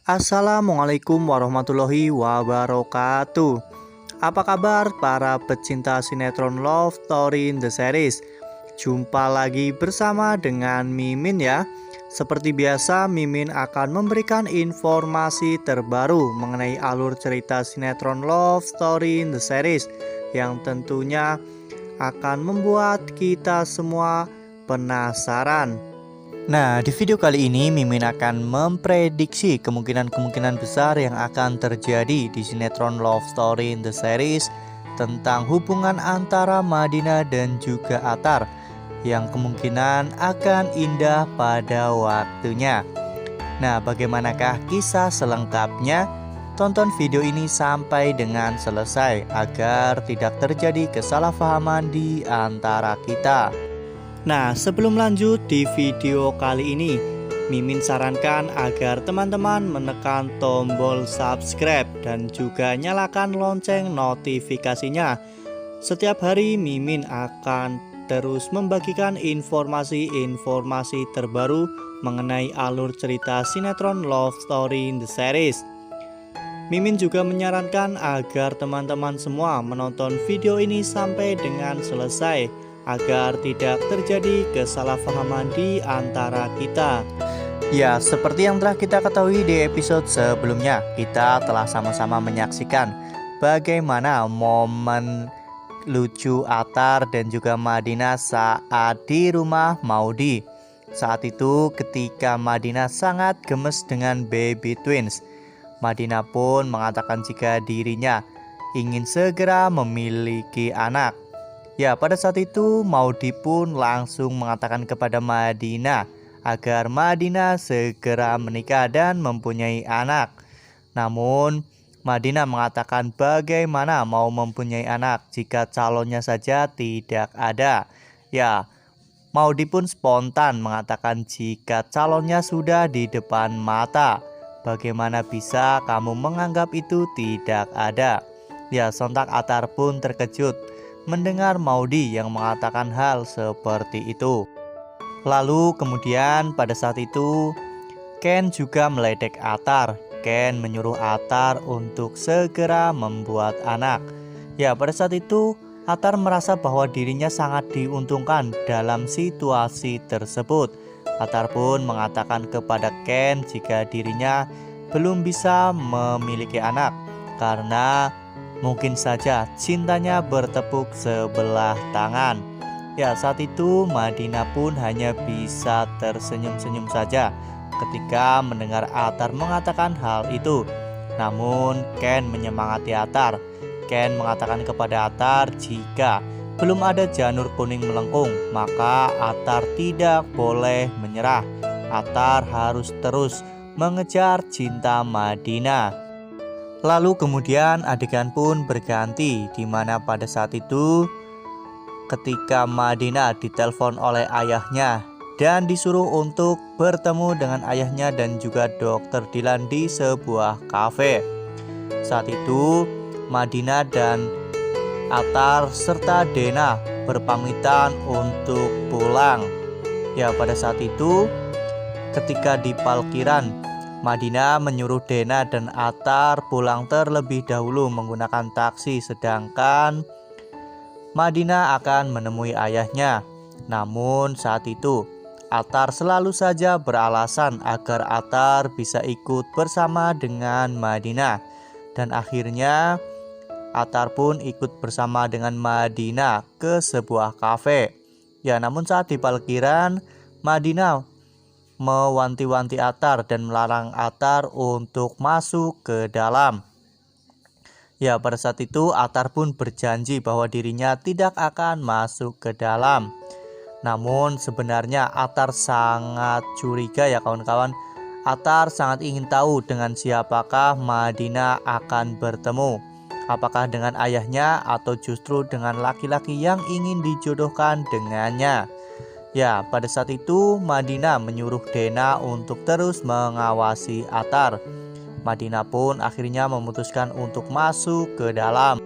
Assalamualaikum warahmatullahi wabarakatuh. Apa kabar para pecinta sinetron Love Story in the Series? Jumpa lagi bersama dengan Mimin ya. Seperti biasa, Mimin akan memberikan informasi terbaru mengenai alur cerita sinetron Love Story in the Series yang tentunya akan membuat kita semua penasaran. Nah, di video kali ini Mimin akan memprediksi kemungkinan-kemungkinan besar yang akan terjadi di sinetron Love Story in the Series tentang hubungan antara Madinah dan juga Attar yang kemungkinan akan indah pada waktunya. Nah, bagaimanakah kisah selengkapnya? Tonton video ini sampai dengan selesai agar tidak terjadi kesalahpahaman di antara kita. Nah, sebelum lanjut di video kali ini, Mimin sarankan agar teman-teman menekan tombol subscribe dan juga nyalakan lonceng notifikasinya. Setiap hari Mimin akan terus membagikan informasi-informasi terbaru mengenai alur cerita sinetron Love Story in the Series. Mimin juga menyarankan agar teman-teman semua menonton video ini sampai dengan selesai agar tidak terjadi kesalahpahaman di antara kita. Ya, seperti yang telah kita ketahui di episode sebelumnya, kita telah sama-sama menyaksikan bagaimana momen lucu Attar dan juga Madinah saat di rumah Maudy. Saat itu ketika Madinah sangat gemes dengan baby twins, Madinah pun mengatakan jika dirinya ingin segera memiliki anak. Ya, pada saat itu Maudy pun langsung mengatakan kepada Madinah agar Madinah segera menikah dan mempunyai anak. Namun Madinah mengatakan bagaimana mau mempunyai anak jika calonnya saja tidak ada. Ya, Maudy pun spontan mengatakan jika calonnya sudah di depan mata, bagaimana bisa kamu menganggap itu tidak ada? Ya, sontak Attar pun terkejut mendengar Maudy yang mengatakan hal seperti itu. Lalu kemudian pada saat itu Ken juga meledek Attar. Ken menyuruh Attar untuk segera membuat anak. Ya, pada saat itu Attar merasa bahwa dirinya sangat diuntungkan dalam situasi tersebut. Attar pun mengatakan kepada Ken jika dirinya belum bisa memiliki anak karena mungkin saja cintanya bertepuk sebelah tangan. Ya, saat itu Madinah pun hanya bisa tersenyum-senyum saja ketika mendengar Attar mengatakan hal itu. Namun Ken menyemangati Attar. Ken mengatakan kepada Attar jika belum ada janur kuning melengkung, maka Attar tidak boleh menyerah. Attar harus terus mengejar cinta Madinah. Lalu kemudian adegan pun berganti, di mana pada saat itu ketika Madinah ditelepon oleh ayahnya dan disuruh untuk bertemu dengan ayahnya dan juga Dr. Dylan di sebuah kafe. Saat itu Madinah dan Attar serta Dena berpamitan untuk pulang. Ya, pada saat itu ketika di parkiran, Madinah menyuruh Dena dan Attar pulang terlebih dahulu menggunakan taksi, sedangkan Madinah akan menemui ayahnya. Namun saat itu Attar selalu saja beralasan agar Attar bisa ikut bersama dengan Madinah. Dan akhirnya Attar pun ikut bersama dengan Madinah ke sebuah kafe. Ya, namun saat di parkiran, Madinah mewanti-wanti Attar dan melarang Attar untuk masuk ke dalam. Ya, pada saat itu Attar pun berjanji bahwa dirinya tidak akan masuk ke dalam. Namun sebenarnya Attar sangat curiga ya kawan-kawan. Attar sangat ingin tahu dengan siapakah Madinah akan bertemu. Apakah dengan ayahnya atau justru dengan laki-laki yang ingin dijodohkan dengannya. Ya, pada saat itu Madinah menyuruh Dena untuk terus mengawasi Attar. Madinah pun akhirnya memutuskan untuk masuk ke dalam.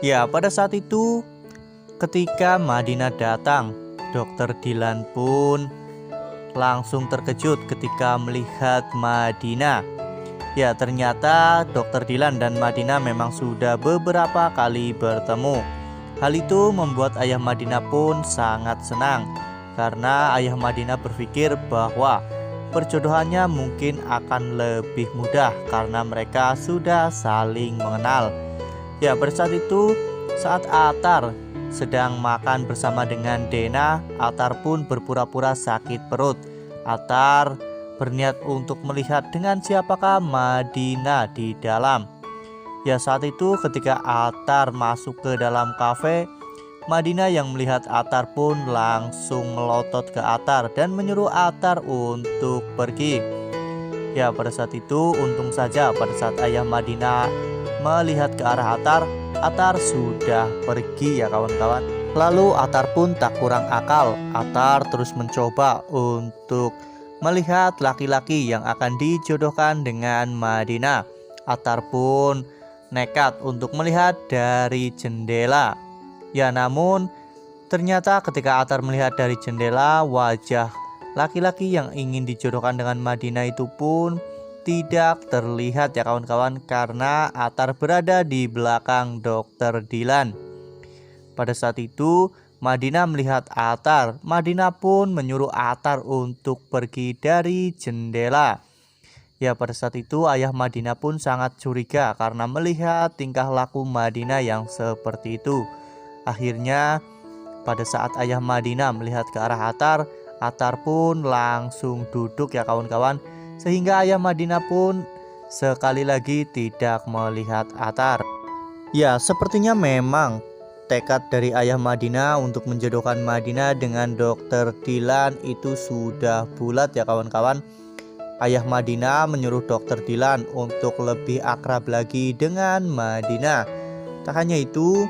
Ya, pada saat itu ketika Madinah datang, Dr. Dylan pun langsung terkejut ketika melihat Madinah. Ya, ternyata Dr. Dilan dan Madinah memang sudah beberapa kali bertemu. Hal itu membuat ayah Madinah pun sangat senang karena ayah Madinah berpikir bahwa perjodohannya mungkin akan lebih mudah karena mereka sudah saling mengenal. Ya, pada saat itu, saat Atar sedang makan bersama dengan Dena, Atar pun berpura-pura sakit perut. Atar berniat untuk melihat dengan siapakah Madinah di dalam. Ya, saat itu ketika Atar masuk ke dalam kafe, Madinah yang melihat Atar pun langsung melotot ke Atar dan menyuruh Atar untuk pergi. Ya, pada saat itu untung saja pada saat ayah Madinah melihat ke arah Atar, Atar sudah pergi ya kawan-kawan. Lalu Atar pun tak kurang akal. Atar terus mencoba untuk melihat laki-laki yang akan dijodohkan dengan Madinah. Atar pun nekat untuk melihat dari jendela. Ya, namun ternyata ketika Atar melihat dari jendela, wajah laki-laki yang ingin dijodohkan dengan Madinah itu pun tidak terlihat ya kawan-kawan, karena Atar berada di belakang Dr. Dilan. Pada saat itu Madinah melihat Atar. Madinah pun menyuruh Atar untuk pergi dari jendela. Ya, pada saat itu ayah Madinah pun sangat curiga karena melihat tingkah laku Madinah yang seperti itu. Akhirnya pada saat ayah Madinah melihat ke arah Atar, Atar pun langsung duduk ya kawan-kawan, sehingga ayah Madinah pun sekali lagi tidak melihat Atar. Ya, sepertinya memang tekad dari ayah Madinah untuk menjodohkan Madinah dengan Dr. Dilan itu sudah bulat ya kawan-kawan. Ayah Madinah menyuruh Dr. Dilan untuk lebih akrab lagi dengan Madinah. Tak hanya itu,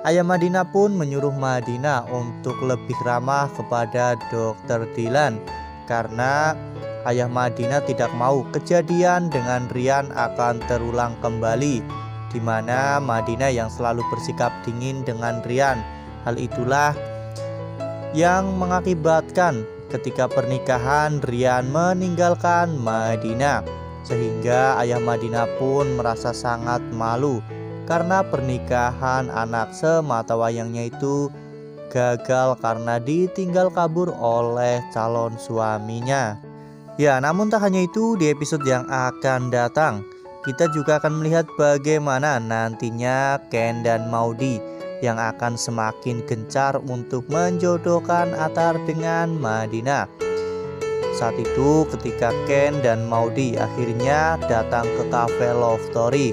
ayah Madinah pun menyuruh Madinah untuk lebih ramah kepada Dr. Dilan karena ayah Madinah tidak mau kejadian dengan Rian akan terulang kembali, di mana Madinah yang selalu bersikap dingin dengan Rian. Hal itulah yang mengakibatkan ketika pernikahan Rian meninggalkan Madinah, sehingga ayah Madinah pun merasa sangat malu karena pernikahan anak sematawayangnya itu gagal karena ditinggal kabur oleh calon suaminya. Ya, namun tak hanya itu, di episode yang akan datang kita juga akan melihat bagaimana nantinya Ken dan Maudy yang akan semakin gencar untuk menjodohkan Atar dengan Madinah. Saat itu ketika Ken dan Maudy akhirnya datang ke cafe Love Story.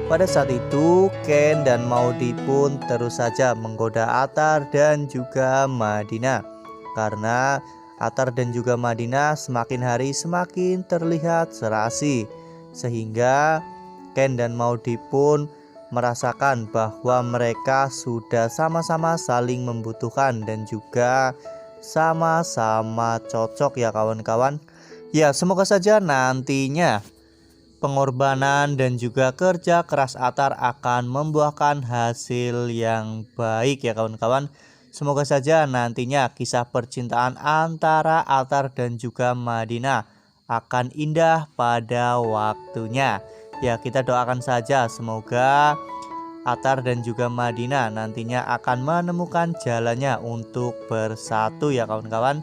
Pada saat itu Ken dan Maudy pun terus saja menggoda Atar dan juga Madinah, karena Atar dan juga Madinah semakin hari semakin terlihat serasi, sehingga Ken dan Maudy pun merasakan bahwa mereka sudah sama-sama saling membutuhkan dan juga sama-sama cocok ya kawan-kawan. Ya, semoga saja nantinya pengorbanan dan juga kerja keras Atar akan membuahkan hasil yang baik ya kawan-kawan. Semoga saja nantinya kisah percintaan antara Atar dan juga Madinah akan indah pada waktunya. Ya, kita doakan saja semoga Atar dan juga Madinah nantinya akan menemukan jalannya untuk bersatu ya kawan-kawan.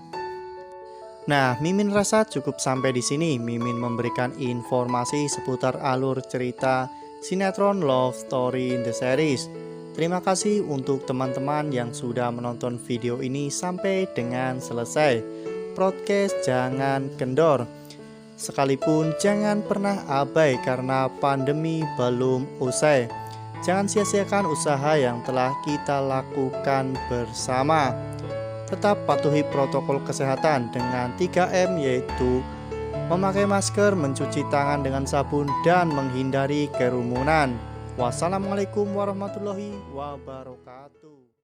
Nah, Mimin rasa cukup sampai di sini. Mimin memberikan informasi seputar alur cerita sinetron Love Story in the Series. Terima kasih untuk teman-teman yang sudah menonton video ini sampai dengan selesai. Podcast jangan kendor. Sekalipun jangan pernah abai karena pandemi belum usai. Jangan sia-siakan usaha yang telah kita lakukan bersama. Tetap patuhi protokol kesehatan dengan 3M, yaitu memakai masker, mencuci tangan dengan sabun, dan menghindari kerumunan. Wassalamualaikum warahmatullahi wabarakatuh.